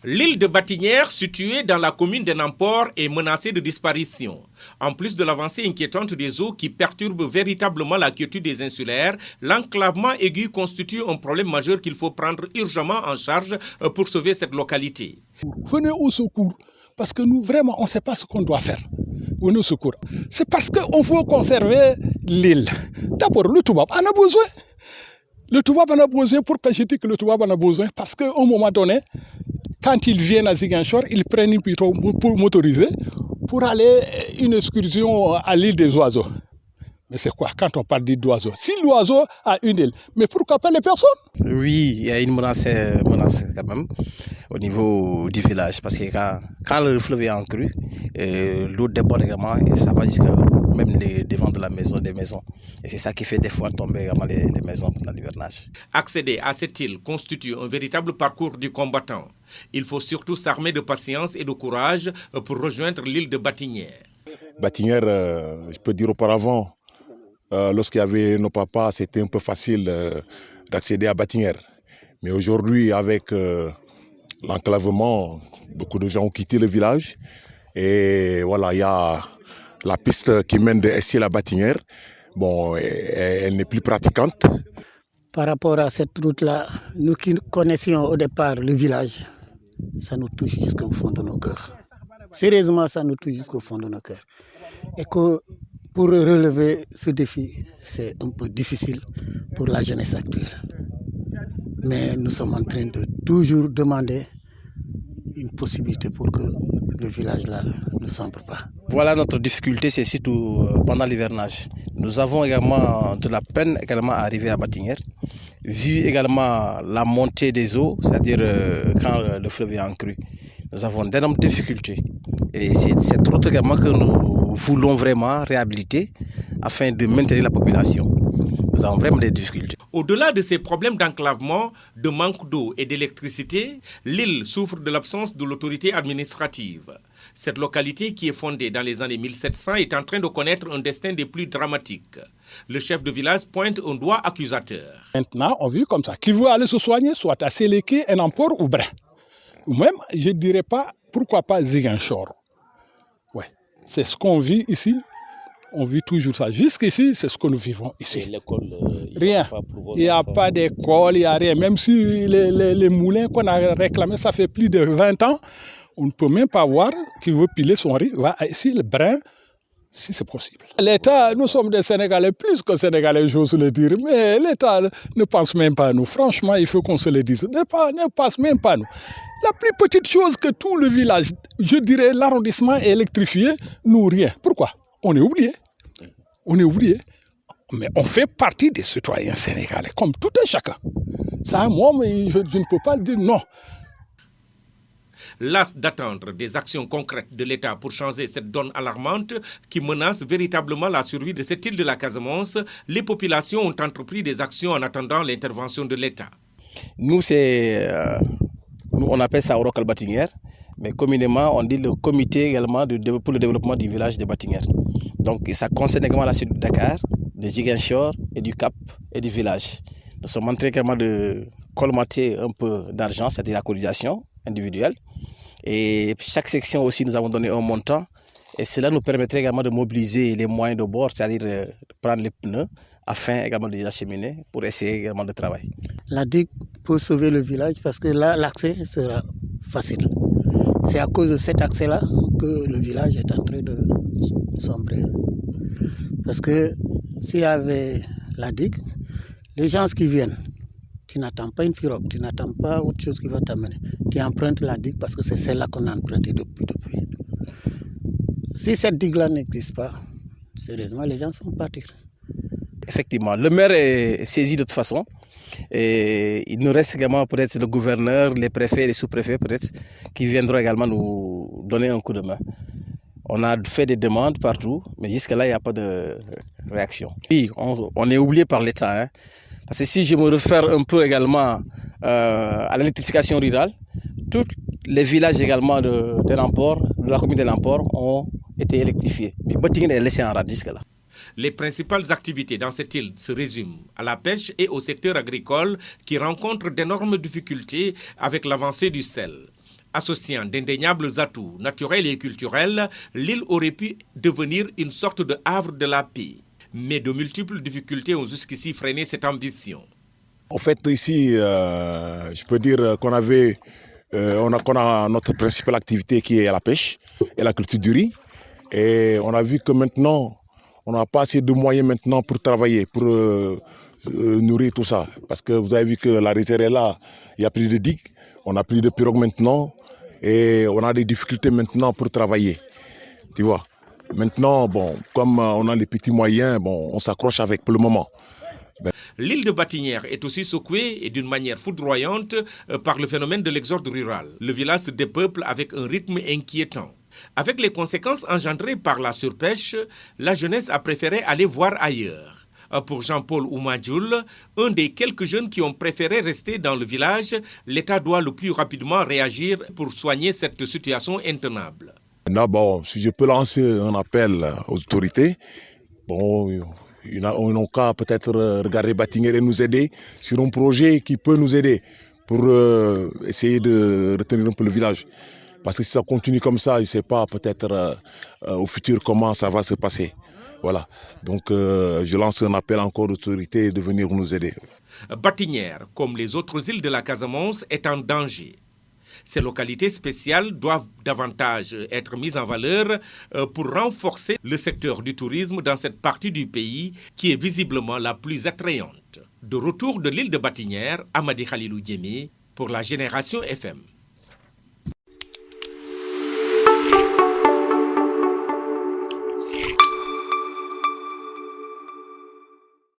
L'île de Batinière, située dans la commune de Namport, est menacée de disparition. En plus de l'avancée inquiétante des eaux qui perturbe véritablement la quiétude des insulaires, l'enclavement aigu constitue un problème majeur qu'il faut prendre urgemment en charge pour sauver cette localité. Venez au secours, parce que nous, vraiment, on ne sait pas ce qu'on doit faire. Venez au secours. C'est parce qu'on veut conserver l'île. D'abord, le Toubab en a besoin. Le Toubab en a besoin. Pourquoi je dis que le Toubab en a besoin? Parce qu'à un moment donné, quand ils viennent à Ziguinchor, ils prennent une pirogue motorisée pour aller une excursion à l'île des oiseaux. Mais c'est quoi quand on parle d'île d'oiseaux? Si l'oiseau a une île, mais pourquoi pas les personnes? Oui, il y a une menace quand même au niveau du village parce que quand le fleuve est en crue, l'eau déborde également et ça va jusqu'à même les devants de la maison, des maisons. Et c'est ça qui fait des fois tomber également les maisons pendant l'hivernage. Accéder à cette île constitue un véritable parcours du combattant. Il faut surtout s'armer de patience et de courage pour rejoindre l'île de Batinière. Batinière, je peux dire auparavant, lorsqu'il y avait nos papas, c'était un peu facile d'accéder à Batinière. Mais aujourd'hui, avec l'enclavement, beaucoup de gens ont quitté le village. Et voilà, il y a la piste qui mène de Essiel à Batinière. Bon, elle n'est plus praticante. Par rapport à cette route-là, nous qui connaissions au départ le village, ça nous touche jusqu'au fond de nos cœurs. Sérieusement, ça nous touche jusqu'au fond de nos cœurs. Et que pour relever ce défi, c'est un peu difficile pour la jeunesse actuelle. Mais nous sommes en train de toujours demander une possibilité pour que le village-là ne sombre pas. Voilà notre difficulté, c'est surtout pendant l'hivernage. Nous avons également de la peine également à arriver à Batinière, vu également la montée des eaux, c'est-à-dire quand le fleuve est en crue. Nous avons d'énormes difficultés. Et c'est cette route également que nous voulons vraiment réhabiliter afin de maintenir la population. Nous avons vraiment des difficultés. Au-delà de ces problèmes d'enclavement, de manque d'eau et d'électricité, l'île souffre de l'absence de l'autorité administrative. Cette localité, qui est fondée dans les années 1700, est en train de connaître un destin des plus dramatiques. Le chef de village pointe un doigt accusateur. Maintenant, on vit comme ça. Qui veut aller se soigner, soit à Séléké, Namport ou Brin. Ou même, je ne dirais pas, pourquoi pas Ziguinchor. Ouais. C'est ce qu'on vit ici. On vit toujours ça. Jusqu'ici, c'est ce que nous vivons ici. Rien. Il n'y a pas d'école, il n'y a rien. Même si les moulins qu'on a réclamés, ça fait plus de 20 ans, on ne peut même pas voir qui veut piler son riz. Va ici, le brin, si c'est possible. L'État, nous sommes des Sénégalais, plus que Sénégalais, j'ose le dire. Mais l'État ne pense même pas à nous. Franchement, il faut qu'on se le dise. Ne pense même pas à nous. La plus petite chose que tout le village, je dirais l'arrondissement est électrifié, nous rien. Pourquoi? On est oublié. On est oublié. Mais on fait partie des citoyens sénégalais, comme tout un chacun. Ça, moi, je ne peux pas le dire non. Las d'attendre des actions concrètes de l'État pour changer cette donne alarmante qui menace véritablement la survie de cette île de la Casamance, les populations ont entrepris des actions en attendant l'intervention de l'État. Nous, on appelle ça Orokal Batinière, mais communément, on dit le comité également pour le développement du village de Batinière. Donc, ça concerne également la sud de Dakar, de Ziguinchor et du Cap et du village. Nous sommes en train également de colmater un peu d'argent, c'est-à-dire la cotisation individuelle. Et chaque section aussi, nous avons donné un montant. Et cela nous permettrait également de mobiliser les moyens de bord, c'est-à-dire de prendre les pneus, afin également de les acheminer pour essayer également de travailler. La digue peut sauver le village parce que là, l'accès sera facile. C'est à cause de cet accès-là que le village est en train de sombrer. Parce que s'il y avait la digue, les gens qui viennent, tu n'attends pas une pirogue, tu n'attends pas autre chose qui va t'amener. Tu empruntes la digue parce que c'est celle-là qu'on a empruntée depuis. Si cette digue-là n'existe pas, sérieusement, les gens vont partir. Effectivement, le maire est saisi de toute façon. Et il nous reste également peut-être le gouverneur, les préfets, les sous-préfets peut-être, qui viendront également nous donner un coup de main. On a fait des demandes partout, mais jusque-là, il n'y a pas de réaction. Oui, on est oublié par l'État. Parce que si je me réfère un peu également à l'électrification rurale, tous les villages également de Namport, de la commune de Namport, ont été électrifiés. Mais Batinière est laissé en rade jusque-là. Les principales activités dans cette île se résument à la pêche et au secteur agricole qui rencontre d'énormes difficultés avec l'avancée du sel. Associant d'indéniables atouts naturels et culturels, l'île aurait pu devenir une sorte de havre de la paix. Mais de multiples difficultés ont jusqu'ici freiné cette ambition. En fait, ici, je peux dire qu'on a notre principale activité qui est la pêche et la culture du riz. Et on a vu que maintenant, on n'a pas assez de moyens maintenant pour travailler, pour nourrir tout ça. Parce que vous avez vu que la rizière est là, il n'y a plus de digues, on n'a plus de pirogues maintenant. Et on a des difficultés maintenant pour travailler, tu vois. Maintenant, bon, comme on a les petits moyens, bon, on s'accroche avec pour le moment. L'île de Batinière est aussi secouée et d'une manière foudroyante par le phénomène de l'exode rural. Le village se dépeuple avec un rythme inquiétant. Avec les conséquences engendrées par la surpêche, la jeunesse a préféré aller voir ailleurs. Pour Jean-Paul Oumadjoul, un des quelques jeunes qui ont préféré rester dans le village, l'État doit le plus rapidement réagir pour soigner cette situation intenable. Maintenant, bon, si je peux lancer un appel aux autorités, bon, ils n'ont qu'à peut-être regarder Batinière et nous aider sur un projet qui peut nous aider pour essayer de retenir un peu le village. Parce que si ça continue comme ça, je ne sais pas peut-être au futur comment ça va se passer. Voilà, donc je lance un appel encore aux autorités de venir nous aider. Batinière, comme les autres îles de la Casamance, est en danger. Ces localités spéciales doivent davantage être mises en valeur pour renforcer le secteur du tourisme dans cette partie du pays qui est visiblement la plus attrayante. De retour de l'île de Batinière, Amadi Khalilou Diémé pour la Génération FM.